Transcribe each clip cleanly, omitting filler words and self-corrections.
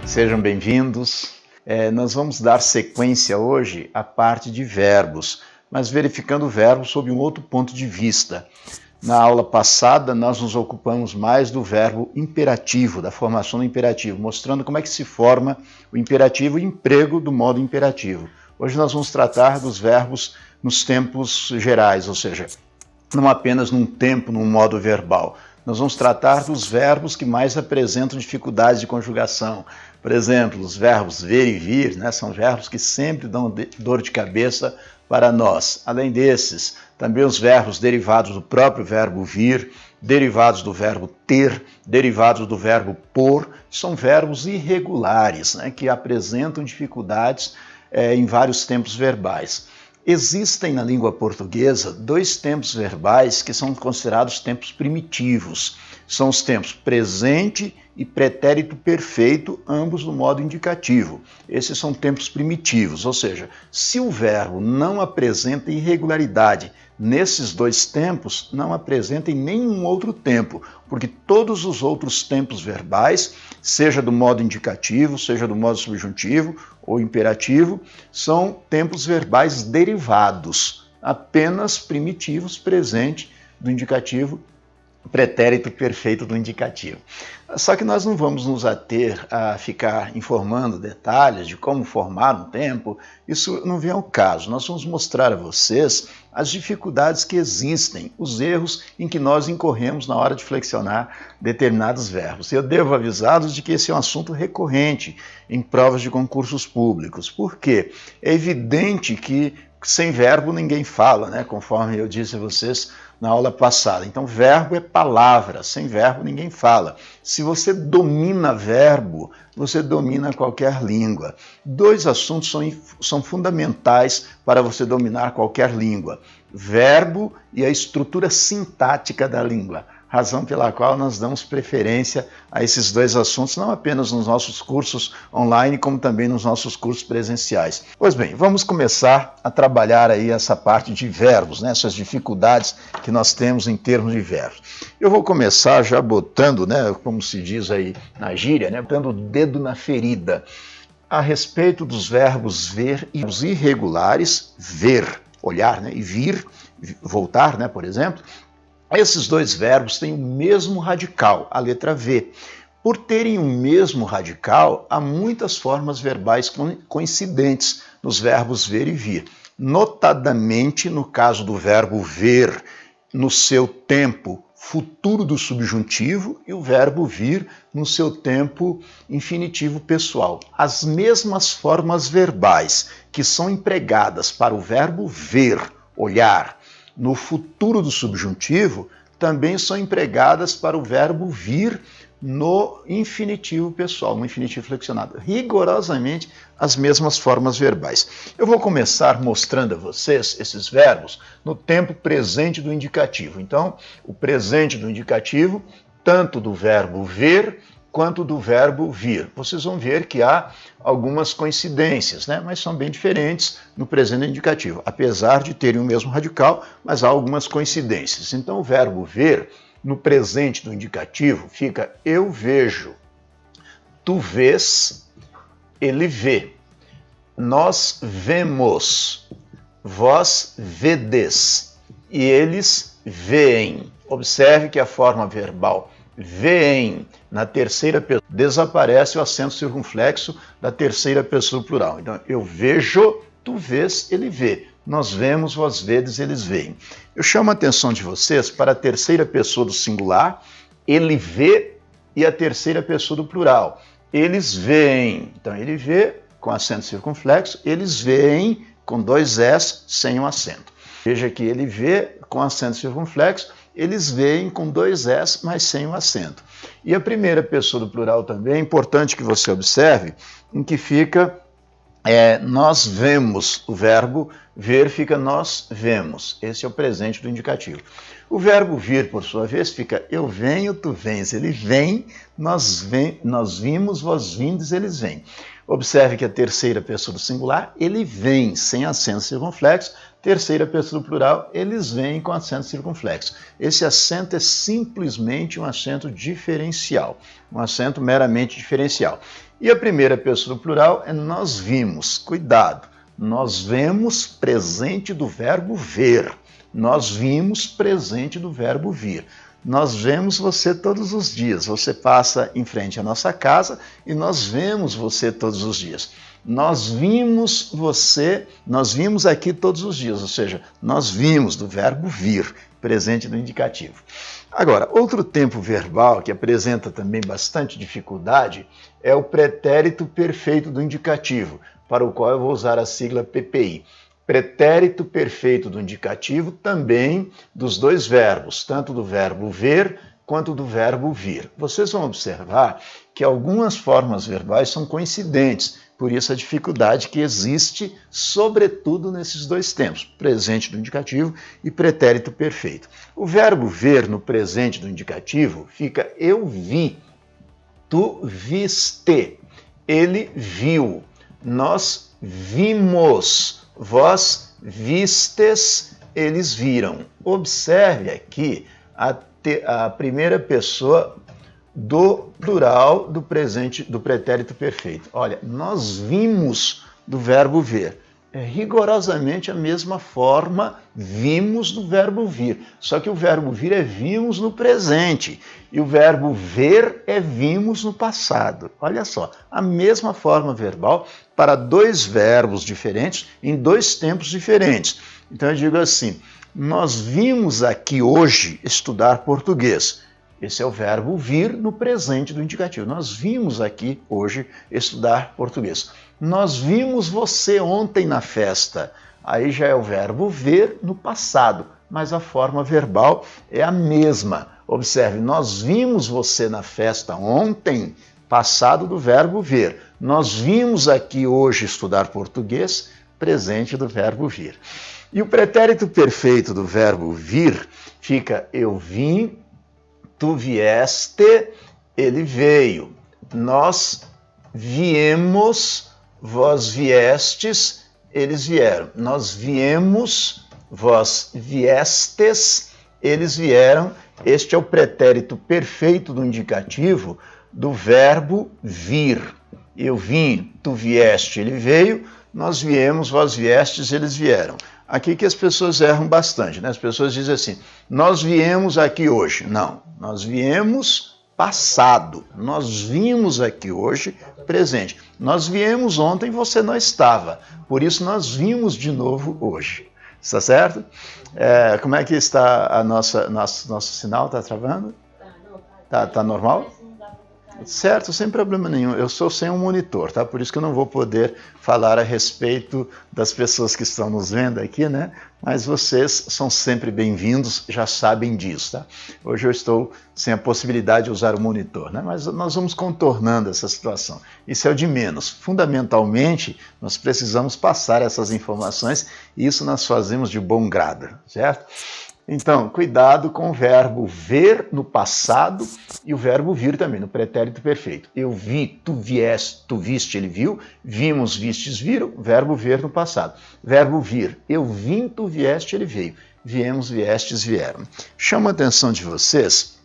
Sejam bem-vindos. Nós vamos dar sequência hoje à parte de verbos, mas verificando o verbo sob um outro ponto de vista. Na aula passada, nós nos ocupamos mais do verbo imperativo, da formação do imperativo, mostrando como é que se forma o imperativo e o emprego do modo imperativo. Hoje nós vamos tratar dos verbos nos tempos gerais, ou seja, não apenas num tempo, num modo verbal. Nós vamos tratar dos verbos que mais apresentam dificuldades de conjugação. Por exemplo, os verbos ver e vir, são verbos que sempre dão dor de cabeça para nós. Além desses, também os verbos derivados do próprio verbo vir, derivados do verbo ter, derivados do verbo pôr, são verbos irregulares, que apresentam dificuldades em vários tempos verbais. Existem na língua portuguesa dois tempos verbais que são considerados tempos primitivos. São os tempos presente e pretérito perfeito, ambos no modo indicativo. Esses são tempos primitivos, ou seja, se o verbo não apresenta irregularidade nesses dois tempos, não apresenta em nenhum outro tempo, porque todos os outros tempos verbais, seja do modo indicativo, seja do modo subjuntivo ou imperativo, são tempos verbais derivados, apenas primitivos, presente do indicativo, pretérito perfeito do indicativo. Só que nós não vamos nos ater a ficar informando detalhes de como formar um tempo, isso não vem ao caso. Nós vamos mostrar a vocês as dificuldades que existem, os erros em que nós incorremos na hora de flexionar determinados verbos. Eu devo avisá-los de que esse é um assunto recorrente em provas de concursos públicos. Por quê? É evidente que sem verbo ninguém fala, conforme eu disse a vocês na aula passada. Então, verbo é palavra, sem verbo ninguém fala. Se você domina verbo, você domina qualquer língua. Dois assuntos são fundamentais para você dominar qualquer língua: verbo e a estrutura sintática da língua. Razão pela qual nós damos preferência a esses dois assuntos, não apenas nos nossos cursos online, como também nos nossos cursos presenciais. Pois bem, vamos começar a trabalhar aí essa parte de verbos, essas dificuldades que nós temos em termos de verbos. Eu vou começar já botando, como se diz aí na gíria, botando o dedo na ferida, a respeito dos verbos ver e os irregulares, ver, olhar, e vir, voltar, por exemplo. Esses dois verbos têm o mesmo radical, a letra V. Por terem o mesmo radical, há muitas formas verbais coincidentes nos verbos ver e vir. Notadamente, no caso do verbo ver, no seu tempo futuro do subjuntivo, e o verbo vir no seu tempo infinitivo pessoal. As mesmas formas verbais que são empregadas para o verbo ver, olhar, no futuro do subjuntivo, também são empregadas para o verbo vir no infinitivo pessoal, no infinitivo flexionado. Rigorosamente as mesmas formas verbais. Eu vou começar mostrando a vocês esses verbos no tempo presente do indicativo. Então, o presente do indicativo, tanto do verbo ver quanto do verbo vir. Vocês vão ver que há algumas coincidências, mas são bem diferentes no presente indicativo, apesar de terem o mesmo radical, mas há algumas coincidências. Então, o verbo ver, no presente do indicativo, fica eu vejo, tu vês, ele vê, nós vemos, vós vedes, e eles veem. Observe que a forma verbal veem na terceira pessoa desaparece o acento circunflexo da terceira pessoa plural. Então, eu vejo, tu vês, ele vê. Nós vemos, vós vedes, eles veem. Eu chamo a atenção de vocês para a terceira pessoa do singular, ele vê, e a terceira pessoa do plural, eles veem. Então, ele vê com acento circunflexo, eles veem com dois S sem um acento. Veja que ele vê com acento circunflexo, eles veem com dois S, mas sem o acento. E a primeira pessoa do plural também é importante que você observe, em que fica nós vemos. O verbo ver fica nós vemos. Esse é o presente do indicativo. O verbo vir, por sua vez, fica eu venho, tu vens. Ele vem, nós vimos, vós vindes, eles vêm. Observe que a terceira pessoa do singular, ele vem, sem acento circunflexo. Terceira pessoa do plural, eles vêm com acento circunflexo. Esse acento é simplesmente um acento diferencial, um acento meramente diferencial. E a primeira pessoa do plural é nós vimos. Cuidado, nós vemos presente do verbo ver. Nós vimos presente do verbo vir. Nós vemos você todos os dias. Você passa em frente à nossa casa e nós vemos você todos os dias. Nós vimos você, nós vimos aqui todos os dias, ou seja, nós vimos do verbo vir, presente do indicativo. Agora, outro tempo verbal que apresenta também bastante dificuldade é o pretérito perfeito do indicativo, para o qual eu vou usar a sigla PPI. Pretérito perfeito do indicativo também dos dois verbos, tanto do verbo ver quanto do verbo vir. Vocês vão observar que algumas formas verbais são coincidentes, por isso a dificuldade que existe, sobretudo nesses dois tempos, presente do indicativo e pretérito perfeito. O verbo ver no presente do indicativo fica eu vi, tu viste, ele viu, nós vimos, vós vistes, eles viram. Observe aqui a primeira pessoa do plural do presente do pretérito perfeito. Olha, nós vimos do verbo ver. É rigorosamente a mesma forma vimos do verbo vir. Só que o verbo vir é vimos no presente e o verbo ver é vimos no passado. Olha só, a mesma forma verbal para dois verbos diferentes em dois tempos diferentes. Então eu digo assim, nós vimos aqui hoje estudar português. Esse é o verbo vir no presente do indicativo. Nós vimos aqui hoje estudar português. Nós vimos você ontem na festa. Aí já é o verbo ver no passado, mas a forma verbal é a mesma. Observe, nós vimos você na festa ontem, passado do verbo ver. Nós vimos aqui hoje estudar português, presente do verbo vir. E o pretérito perfeito do verbo vir fica eu vim, tu vieste, ele veio. Nós viemos, vós viestes, eles vieram. Nós viemos, vós viestes, eles vieram. Este é o pretérito perfeito do indicativo do verbo vir. Eu vim, tu vieste, ele veio. Nós viemos, vós viestes, eles vieram. Aqui que as pessoas erram bastante, né? As pessoas dizem assim, nós viemos aqui hoje. Não, nós viemos passado. Nós vimos aqui hoje presente. Nós viemos ontem, você não estava. Por isso nós vimos de novo hoje. Está certo? Como é que está nosso sinal? Está travando? Tá normal? Certo, sem problema nenhum. Eu sou sem um monitor, tá? Por isso que eu não vou poder falar a respeito das pessoas que estão nos vendo aqui, né? Mas vocês são sempre bem-vindos, já sabem disso, tá? Hoje eu estou sem a possibilidade de usar o monitor, né? Mas nós vamos contornando essa situação. Isso é o de menos. Fundamentalmente, nós precisamos passar essas informações e isso nós fazemos de bom grado, certo? Então, cuidado com o verbo ver no passado e o verbo vir também, no pretérito perfeito. Eu vi, tu vieste, tu viste, ele viu. Vimos, vistes, viram. Verbo ver no passado. Verbo vir, eu vim, tu vieste, ele veio. Viemos, viestes, vieram. Chamo a atenção de vocês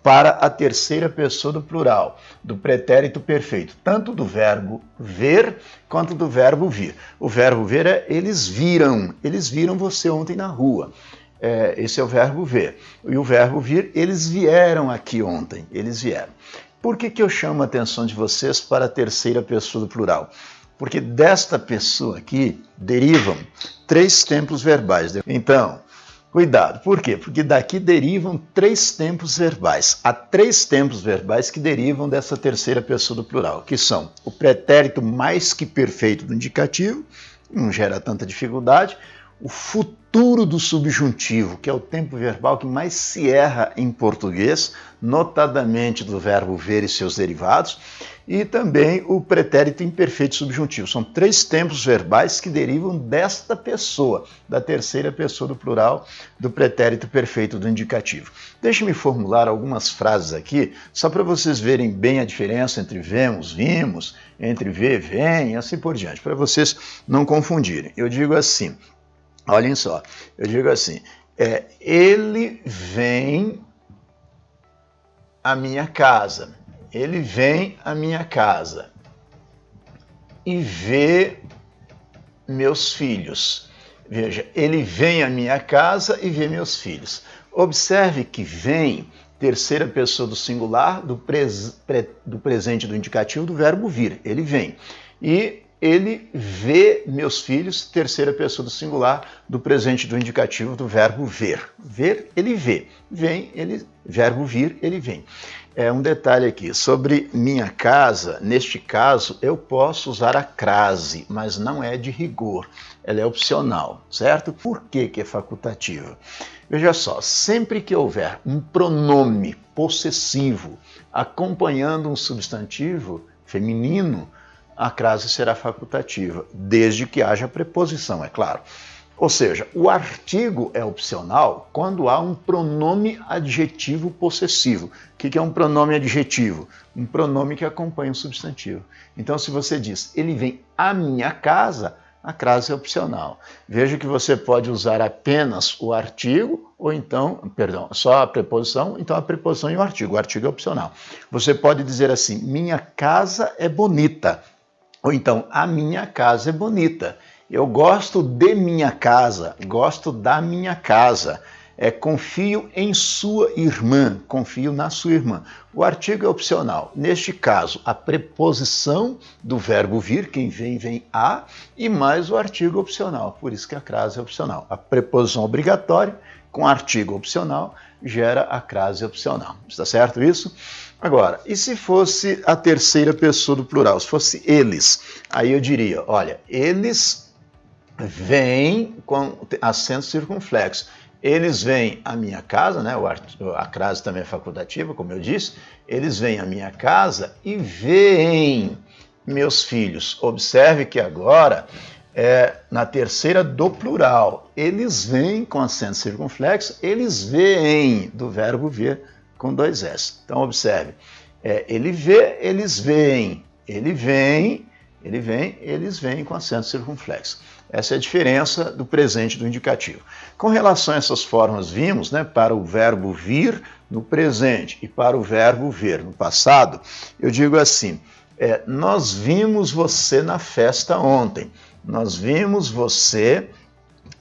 para a terceira pessoa do plural, do pretérito perfeito, tanto do verbo ver quanto do verbo vir. O verbo ver é eles viram você ontem na rua. Esse é o verbo ver. E o verbo vir, eles vieram aqui ontem, eles vieram. Por que eu chamo a atenção de vocês para a terceira pessoa do plural? Porque desta pessoa aqui derivam três tempos verbais. Então, cuidado, por quê? Porque daqui derivam três tempos verbais. Há três tempos verbais que derivam dessa terceira pessoa do plural, que são o pretérito mais que perfeito do indicativo, não gera tanta dificuldade, o futuro do subjuntivo, que é o tempo verbal que mais se erra em português, notadamente do verbo ver e seus derivados, e também o pretérito imperfeito subjuntivo. São três tempos verbais que derivam desta pessoa, da terceira pessoa do plural, do pretérito perfeito do indicativo. Deixe-me formular algumas frases aqui, só para vocês verem bem a diferença entre vemos, vimos, entre ver, vem, e assim por diante, para vocês não confundirem. Eu digo assim, olhem só, eu digo assim, ele vem à minha casa, ele vem à minha casa, e vê meus filhos. Veja, ele vem à minha casa e vê meus filhos. Observe que vem, terceira pessoa do singular, do presente do indicativo do verbo vir. Ele vem. E ele vê meus filhos, terceira pessoa do singular, do presente do indicativo do verbo ver. Ver, ele vê. Vem, ele, verbo vir, ele vem. Um detalhe aqui, sobre minha casa, neste caso, eu posso usar a crase, mas não é de rigor, ela é opcional, certo? Por que é facultativa? Veja só, sempre que houver um pronome possessivo acompanhando um substantivo feminino, a crase será facultativa, desde que haja preposição, é claro. Ou seja, o artigo é opcional quando há um pronome adjetivo possessivo. O que é um pronome adjetivo? Um pronome que acompanha um substantivo. Então, se você diz, ele vem à minha casa, a crase é opcional. Veja que você pode usar apenas o artigo, ou então, perdão, só a preposição, então a preposição e o artigo é opcional. Você pode dizer assim, minha casa é bonita, ou então, a minha casa é bonita. Eu gosto de minha casa, gosto da minha casa. Confio em sua irmã, confio na sua irmã. O artigo é opcional. Neste caso, a preposição do verbo vir, quem vem, vem a, e mais o artigo opcional. Por isso que a crase é opcional. A preposição obrigatória com artigo opcional gera a crase opcional. Está certo isso? Agora, e se fosse a terceira pessoa do plural? Se fosse eles, aí eu diria, olha, eles vêm com acento circunflexo. Eles vêm à minha casa, né? A crase também é facultativa, como eu disse. Eles vêm à minha casa e veem meus filhos. Observe que agora na terceira do plural. Eles vêm com acento circunflexo, eles veem, do verbo ver com dois S. Então, observe. Ele vê, eles veem. Ele vem, eles vêm com acento circunflexo. Essa é a diferença do presente do indicativo. Com relação a essas formas, vimos, né, para o verbo vir no presente e para o verbo ver no passado, eu digo assim, nós vimos você na festa ontem. Nós vimos você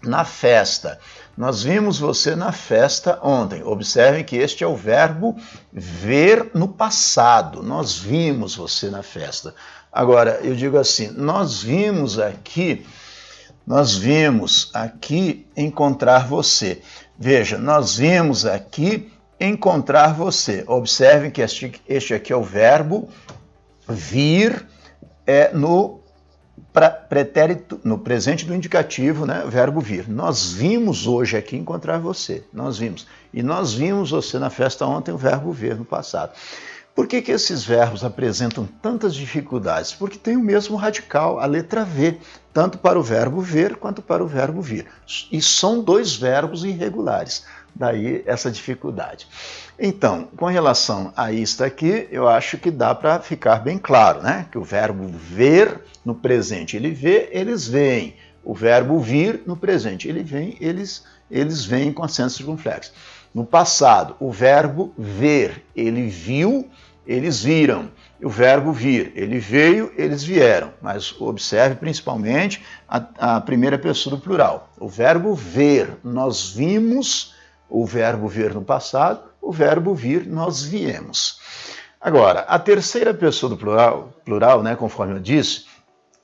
na festa. Nós vimos você na festa ontem. Observem que este é o verbo ver no passado. Nós vimos você na festa. Agora, eu digo assim, nós vimos aqui encontrar você. Veja, nós vimos aqui encontrar você. Observem que este aqui é o verbo vir no pretérito, no presente do indicativo, né, verbo vir. Nós vimos hoje aqui encontrar você. Nós vimos. E nós vimos você na festa ontem, o verbo ver no passado. Por que esses verbos apresentam tantas dificuldades? Porque tem o mesmo radical, a letra V, tanto para o verbo ver quanto para o verbo vir. E são dois verbos irregulares, daí essa dificuldade. Então, com relação a isto aqui, eu acho que dá para ficar bem claro, né? Que o verbo ver no presente, ele vê, eles veem. O verbo vir no presente, ele vem, eles veem com acento circunflexo. No passado, o verbo ver, ele viu, eles viram. O verbo vir, ele veio, eles vieram. Mas observe principalmente a primeira pessoa do plural. O verbo ver, nós vimos. O verbo ver no passado, o verbo vir, nós viemos. Agora, a terceira pessoa do plural, né, conforme eu disse,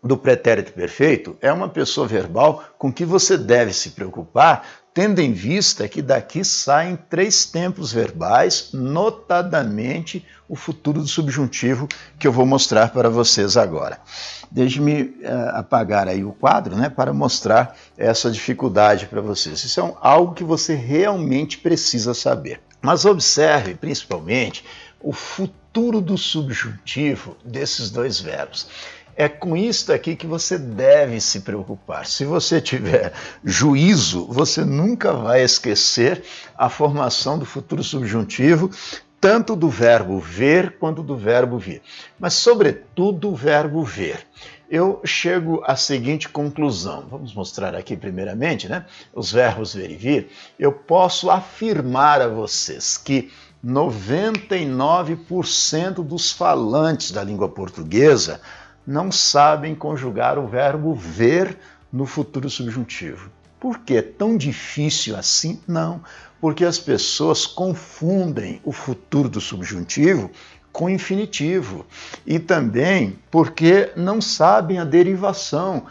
do pretérito perfeito, é uma pessoa verbal com que você deve se preocupar, tendo em vista que daqui saem 3 tempos verbais, notadamente o futuro do subjuntivo, que eu vou mostrar para vocês agora. Deixe-me apagar aí o quadro, né, para mostrar essa dificuldade para vocês. Isso é algo que você realmente precisa saber. Mas observe, principalmente, o futuro do subjuntivo desses 2 verbos. É com isto aqui que você deve se preocupar. Se você tiver juízo, você nunca vai esquecer a formação do futuro subjuntivo, tanto do verbo ver quanto do verbo vir. Mas, sobretudo, o verbo ver. Eu chego à seguinte conclusão. Vamos mostrar aqui primeiramente, né? Os verbos ver e vir. Eu posso afirmar a vocês que 99% dos falantes da língua portuguesa não sabem conjugar o verbo ver no futuro subjuntivo. Por que é tão difícil assim? Não, porque as pessoas confundem o futuro do subjuntivo com infinitivo. E também porque não sabem a derivação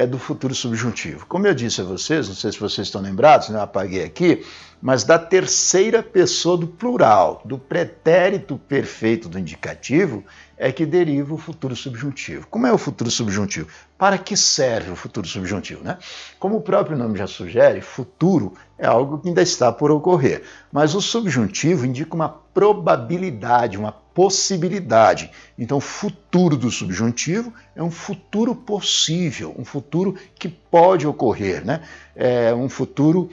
do futuro subjuntivo. Como eu disse a vocês, não sei se vocês estão lembrados, né? Eu apaguei aqui, mas da terceira pessoa do plural, do pretérito perfeito do indicativo, é que deriva o futuro subjuntivo. Como é o futuro subjuntivo? Para que serve o futuro subjuntivo, né? Como o próprio nome já sugere, futuro é algo que ainda está por ocorrer, mas o subjuntivo indica uma probabilidade, uma possibilidade. Então, o futuro do subjuntivo é um futuro possível, um futuro que pode ocorrer, né? É um futuro,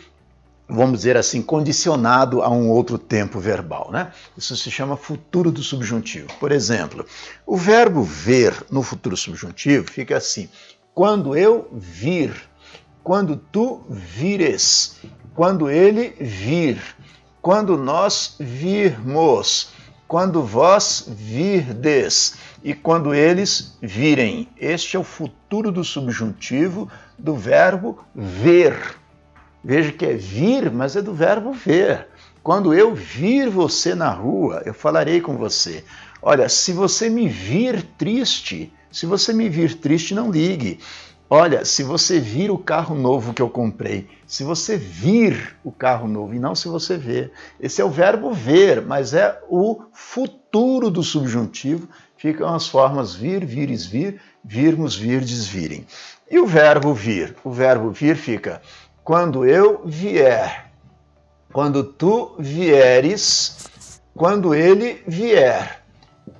vamos dizer assim, condicionado a um outro tempo verbal, né? Isso se chama futuro do subjuntivo. Por exemplo, o verbo ver no futuro subjuntivo fica assim: quando eu vir, quando tu vires, quando ele vir, quando nós virmos, quando vós virdes e quando eles virem. Este é o futuro do subjuntivo do verbo ver. Veja que é vir, mas é do verbo ver. Quando eu vir você na rua, eu falarei com você. Olha, se você me vir triste, não ligue. Olha, se você vir o carro novo que eu comprei, se você vir o carro novo e não se você ver. Esse é o verbo ver, mas é o futuro do subjuntivo. Ficam as formas vir, vires, vir, virmos, virdes, virem. E o verbo vir? O verbo vir fica: quando eu vier, quando tu vieres, quando ele vier,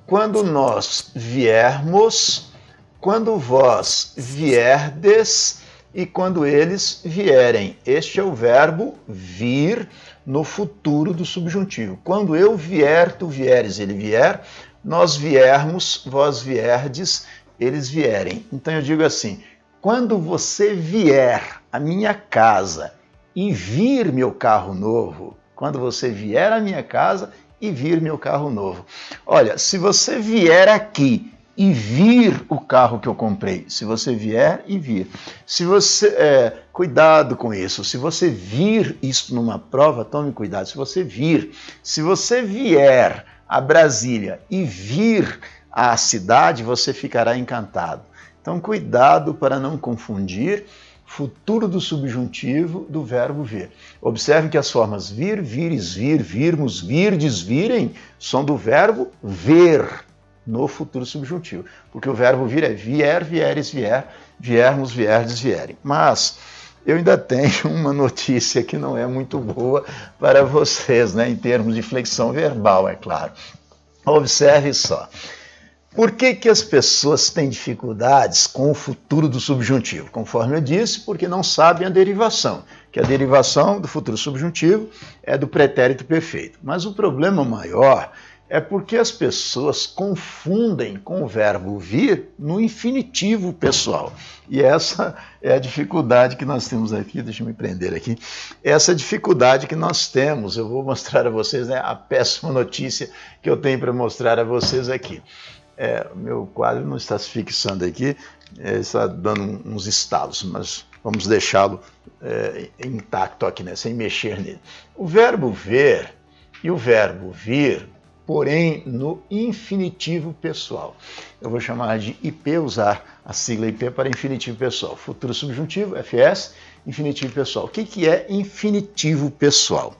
quando nós viermos, quando vós vierdes e quando eles vierem. Este é o verbo vir no futuro do subjuntivo. Quando eu vier, tu vieres, ele vier, nós viermos, vós vierdes, eles vierem. Então eu digo assim: quando você vier à minha casa e vir meu carro novo, quando você vier à minha casa e vir meu carro novo. Olha, se você vier aqui e vir o carro que eu comprei, se você vier e vir, se você, cuidado com isso, se você vir isso numa prova, tome cuidado, se você vier a Brasília e vir à cidade, você ficará encantado. Então, cuidado para não confundir futuro do subjuntivo do verbo ver. Observe que as formas vir, vires, vir, virmos, virdes, virem são do verbo ver no futuro subjuntivo, porque o verbo vir é vier, vieres, vier, viermos, vierdes, vierem. Mas eu ainda tenho uma notícia que não é muito boa para vocês, né, em termos de flexão verbal, é claro. Observe só. Por que as pessoas têm dificuldades com o futuro do subjuntivo? Conforme eu disse, porque não sabem a derivação, que a derivação do futuro subjuntivo é do pretérito perfeito. Mas o problema maior é porque as pessoas confundem com o verbo vir no infinitivo pessoal. E essa é a dificuldade que nós temos aqui, deixa eu me prender aqui, essa dificuldade que nós temos. Eu vou mostrar a vocês, né, a péssima notícia que eu tenho para mostrar a vocês aqui. Meu quadro não está se fixando aqui, está dando uns estalos, mas vamos deixá-lo intacto aqui, né, sem mexer nele. O verbo ver e o verbo vir, porém no infinitivo pessoal. Eu vou chamar de IP, usar a sigla IP para infinitivo pessoal. Futuro subjuntivo, FS, infinitivo pessoal. O que é infinitivo pessoal?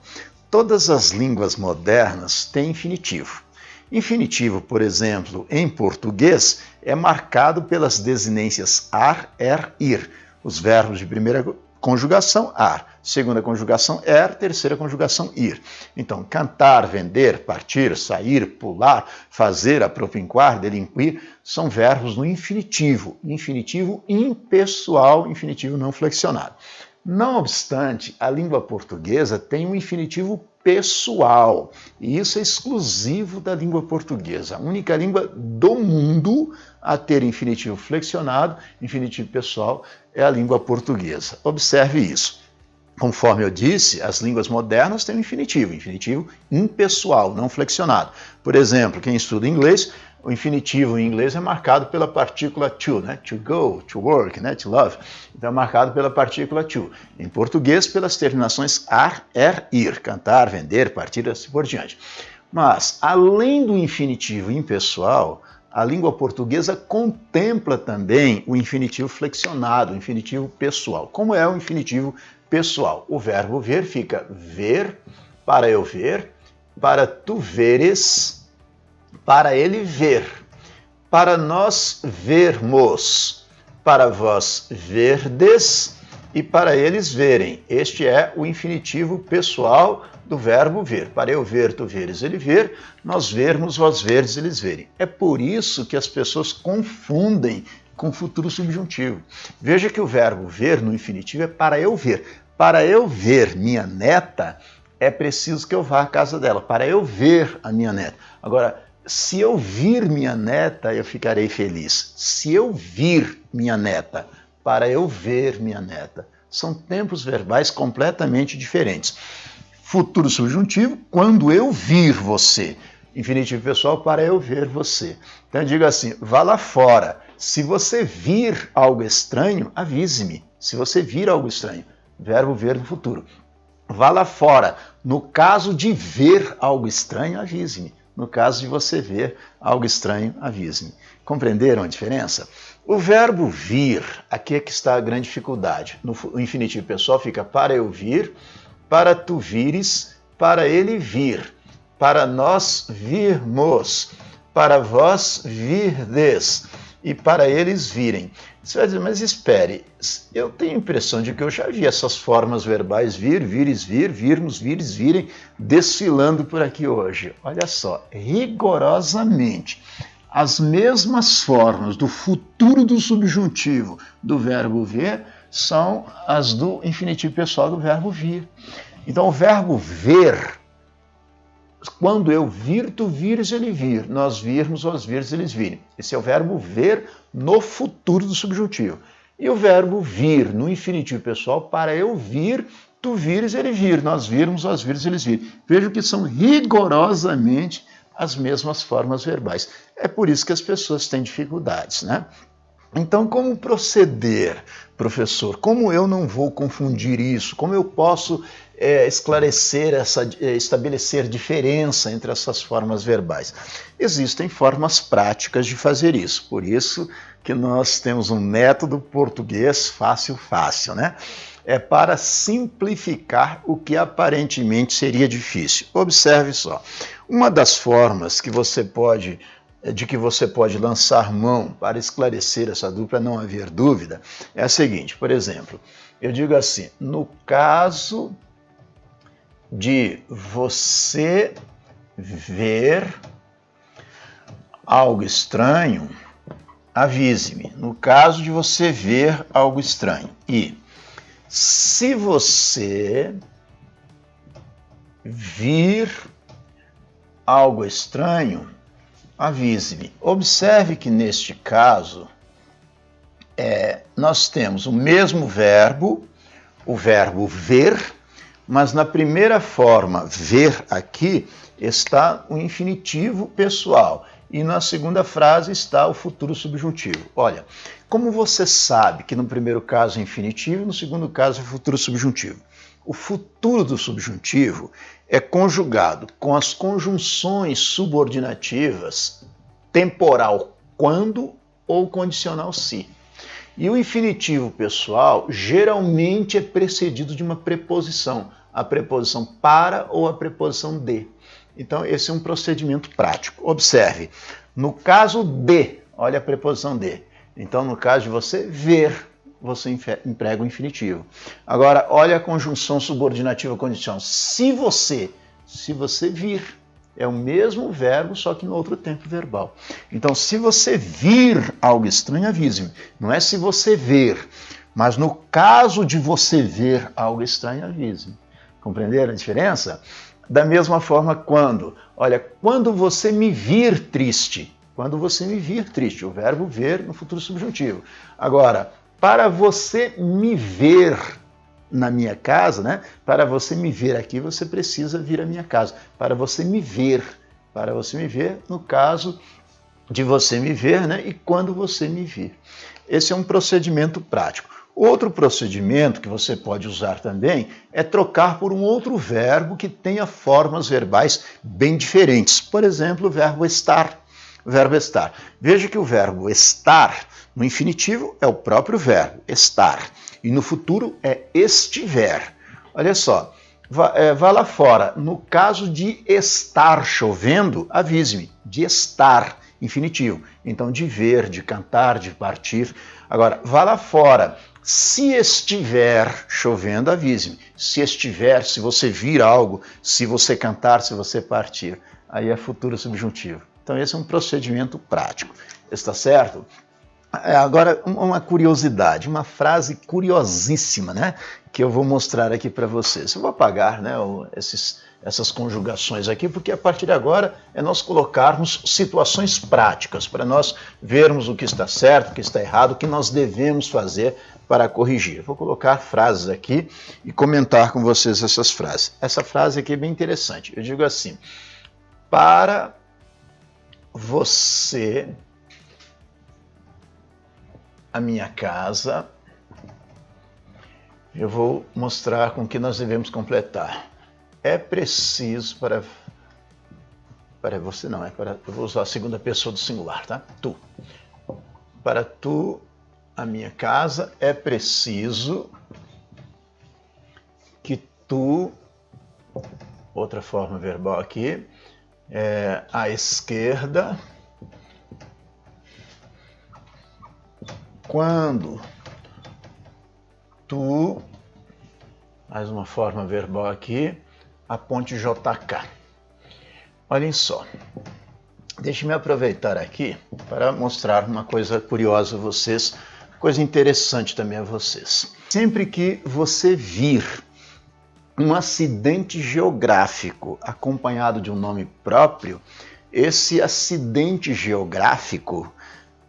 Todas as línguas modernas têm infinitivo. Infinitivo, por exemplo, em português, é marcado pelas desinências ar, er, ir. Os verbos de primeira conjugação, ar. Segunda conjugação, er. Terceira conjugação, ir. Então, cantar, vender, partir, sair, pular, fazer, apropinquar, delinquir, são verbos no infinitivo. Infinitivo impessoal, infinitivo não flexionado. Não obstante, a língua portuguesa tem um infinitivo pessoal, e isso é exclusivo da língua portuguesa. A única língua do mundo a ter infinitivo flexionado, infinitivo pessoal, é a língua portuguesa. Observe isso. Conforme eu disse, as línguas modernas têm um infinitivo impessoal, não flexionado. Por exemplo, quem estuda inglês O infinitivo em inglês é marcado pela partícula to, né? To go, to work, né? To love. Então é marcado pela partícula to. Em português, pelas terminações ar, ir, cantar, vender, partir, assim por diante. Mas, além do infinitivo impessoal, a língua portuguesa contempla também o infinitivo flexionado, o infinitivo pessoal. Como é o infinitivo pessoal? O verbo ver fica ver, para eu ver, para tu veres, para ele ver, para nós vermos, para vós verdes e para eles verem. Este é o infinitivo pessoal do verbo ver. Para eu ver, tu veres, ele ver, nós vermos, vós verdes, eles verem. É por isso que as pessoas confundem com o futuro subjuntivo. Veja que o verbo ver no infinitivo é para eu ver. Para eu ver minha neta, é preciso que eu vá à casa dela. Para eu ver a minha neta. Agora, se eu vir minha neta, eu ficarei feliz. Se eu vir minha neta, para eu ver minha neta. São tempos verbais completamente diferentes. Futuro subjuntivo, quando eu vir você. Infinitivo pessoal, para eu ver você. Então eu digo assim, vá lá fora. Se você vir algo estranho, avise-me. Se você vir algo estranho. Verbo ver no futuro. Vá lá fora. No caso de ver algo estranho, avise-me. No caso de você ver algo estranho, avise-me. Compreenderam a diferença? O verbo vir, aqui é que está a grande dificuldade. No infinitivo pessoal fica para eu vir, para tu vires, para ele vir, para nós virmos, para vós virdes e para eles virem. Você vai dizer, mas espere, eu tenho a impressão de que eu já vi essas formas verbais vir, vires, vir, virmos, vires, virem, desfilando por aqui hoje. Olha só, rigorosamente, as mesmas formas do futuro do subjuntivo do verbo ver são as do infinitivo pessoal do verbo vir. Então, o verbo ver, quando eu vir, tu vires, ele vir. Nós virmos, vós vires, eles virem. Esse é o verbo ver no futuro do subjuntivo. E o verbo vir no infinitivo pessoal, para eu vir, tu vires, ele vir. Nós virmos, vós vires, eles virem. Vejam que são rigorosamente as mesmas formas verbais. É por isso que as pessoas têm dificuldades, né? Então, como proceder, professor? Como eu não vou confundir isso? Como eu posso esclarecer, estabelecer diferença entre essas formas verbais? Existem formas práticas de fazer isso. Por isso que nós temos um método português fácil, né? É para simplificar o que aparentemente seria difícil. Observe só. Uma das formas que você pode lançar mão para esclarecer essa dupla, não haver dúvida, é a seguinte. Por exemplo, eu digo assim, no caso de você ver algo estranho, avise-me. No caso de você ver algo estranho. E se você vir algo estranho, avise-me. Observe que neste caso nós temos o mesmo verbo, o verbo ver, mas na primeira forma, ver aqui, está o infinitivo pessoal. E na segunda frase está o futuro subjuntivo. Olha, como você sabe que no primeiro caso é infinitivo, no segundo caso é futuro subjuntivo? O futuro do subjuntivo é conjugado com as conjunções subordinativas temporal quando ou condicional se. E o infinitivo pessoal geralmente é precedido de uma preposição, a preposição para ou a preposição de. Então, esse é um procedimento prático. Observe, no caso de, olha a preposição de. Então, no caso de você ver, você emprega o infinitivo. Agora, olha a conjunção subordinativa condicional. Se você vir, é o mesmo verbo, só que no outro tempo verbal. Então, se você vir algo estranho, avise-me. Não é se você ver, mas no caso de você ver algo estranho, avise-me. Compreenderam a diferença? Da mesma forma, quando você me vir triste, o verbo ver no futuro subjuntivo. Agora, para você me ver na minha casa, né? Para você me ver aqui, você precisa vir à minha casa. Para você me ver, no caso de você me ver, né? E quando você me vir. Esse é um procedimento prático. Outro procedimento que você pode usar também é trocar por um outro verbo que tenha formas verbais bem diferentes. Por exemplo, o verbo estar. O verbo estar. Veja que o verbo estar, no infinitivo, é o próprio verbo, estar. E no futuro é estiver. Olha só, vá lá fora. No caso de estar chovendo, avise-me. De estar, infinitivo. Então, de ver, de cantar, de partir. Agora, vá lá fora. Se estiver chovendo, avise-me. Se estiver, se você vir algo, se você cantar, se você partir. Aí é futuro subjuntivo. Então, esse é um procedimento prático. Está certo? Agora, uma curiosidade, uma frase curiosíssima, né? Que eu vou mostrar aqui para vocês. Eu vou apagar, né, essas conjugações aqui, porque a partir de agora é nós colocarmos situações práticas, para nós vermos o que está certo, o que está errado, o que nós devemos fazer para corrigir. Eu vou colocar frases aqui e comentar com vocês essas frases. Essa frase aqui é bem interessante. Eu digo assim: para você, a minha casa. Eu vou mostrar com que nós devemos completar. É preciso para você não, eu vou usar a segunda pessoa do singular, tá? Tu. Para tu, a minha casa, é preciso que tu, outra forma verbal aqui, à esquerda, quando tu, mais uma forma verbal aqui, aponte JK. Olhem só, deixe-me aproveitar aqui para mostrar uma coisa curiosa a vocês, coisa interessante também a vocês. Sempre que você vir um acidente geográfico acompanhado de um nome próprio, esse acidente geográfico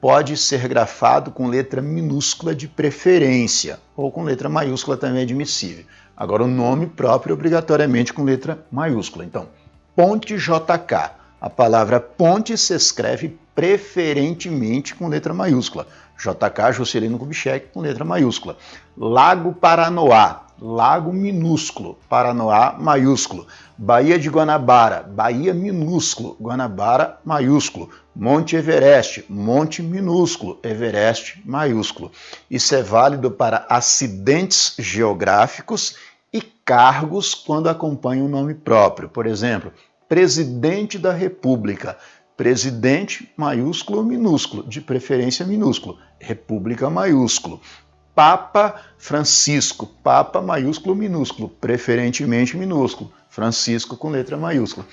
pode ser grafado com letra minúscula de preferência, ou com letra maiúscula também é admissível. Agora, o nome próprio obrigatoriamente com letra maiúscula. Então, ponte JK. A palavra ponte se escreve preferentemente com letra maiúscula. JK, Juscelino Kubitschek, com letra maiúscula. Lago Paranoá, lago minúsculo, Paranoá maiúsculo. Baía de Guanabara, Baía minúsculo, Guanabara maiúsculo. Monte Everest, monte minúsculo, Everest maiúsculo. Isso é válido para acidentes geográficos e cargos quando acompanham o nome próprio. Por exemplo, presidente da República. Presidente maiúsculo ou minúsculo, de preferência minúsculo. República maiúsculo. Papa Francisco, Papa maiúsculo ou minúsculo, preferentemente minúsculo. Francisco com letra maiúscula.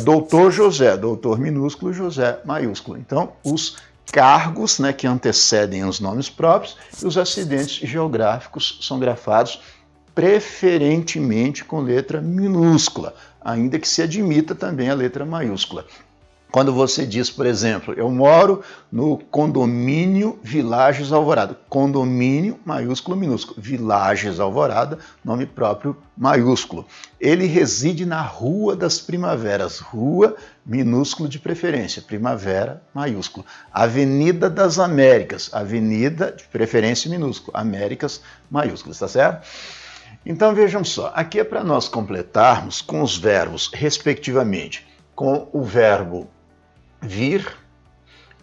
Doutor José, doutor minúsculo, José maiúsculo. Então, os cargos, né, que antecedem os nomes próprios e os acidentes geográficos são grafados preferentemente com letra minúscula, ainda que se admita também a letra maiúscula. Quando você diz, por exemplo, eu moro no condomínio Vilages Alvorada. Condomínio, maiúsculo, minúsculo. Vilages Alvorada, nome próprio, maiúsculo. Ele reside na Rua das Primaveras. Rua, minúsculo de preferência. Primavera, maiúsculo. Avenida das Américas. Avenida, de preferência, minúsculo. Américas, maiúsculo. Está certo? Então, vejam só. Aqui é para nós completarmos com os verbos, respectivamente, com o verbo vir,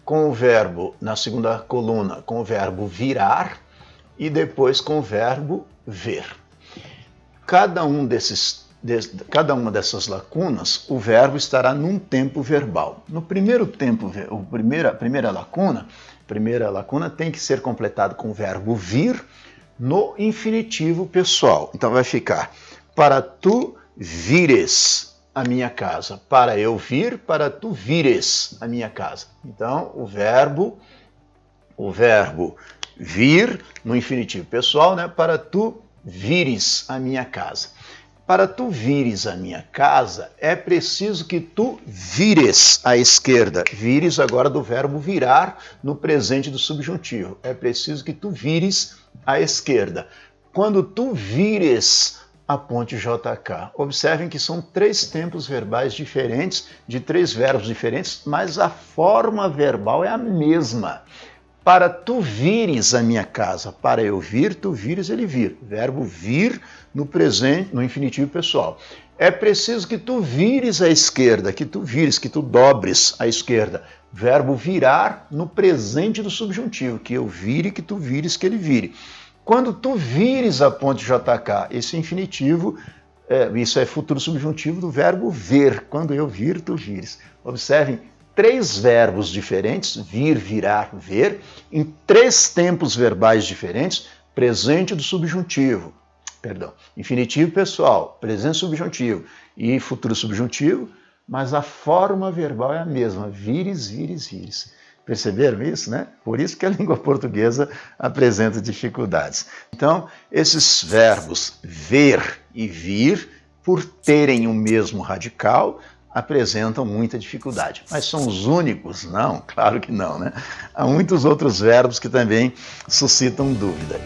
com o verbo, na segunda coluna, com o verbo virar e depois com o verbo ver. Cada uma dessas lacunas, o verbo estará num tempo verbal. No primeiro tempo, a primeira lacuna tem que ser completada com o verbo vir no infinitivo pessoal. Então vai ficar, para tu vires a minha casa, para eu vir, para tu vires a minha casa. Então, o verbo vir no infinitivo pessoal, né? Para tu vires a minha casa. Para tu vires a minha casa, é preciso que tu vires à esquerda. Vires agora do verbo virar no presente do subjuntivo. É preciso que tu vires à esquerda. Quando tu vires a ponte JK. Observem que são 3 tempos verbais diferentes, de 3 verbos diferentes, mas a forma verbal é a mesma. Para tu vires a minha casa, para eu vir, tu vires, ele vir. Verbo vir no presente, no infinitivo pessoal. É preciso que tu vires à esquerda, que tu vires, que tu dobres à esquerda. Verbo virar no presente do subjuntivo, que eu vire, que tu vires, que ele vire. Quando tu vires a ponte JK, esse infinitivo, isso é futuro subjuntivo do verbo ver. Quando eu vir, tu vires. Observem, 3 verbos diferentes, vir, virar, ver, em 3 tempos verbais diferentes, presente do subjuntivo, infinitivo pessoal, presente subjuntivo e futuro subjuntivo, mas a forma verbal é a mesma, vires, vires, vires. Perceberam isso, né? Por isso que a língua portuguesa apresenta dificuldades. Então, esses verbos ver e vir, por terem o mesmo radical, apresentam muita dificuldade. Mas são os únicos? Não, claro que não, né? Há muitos outros verbos que também suscitam dúvida.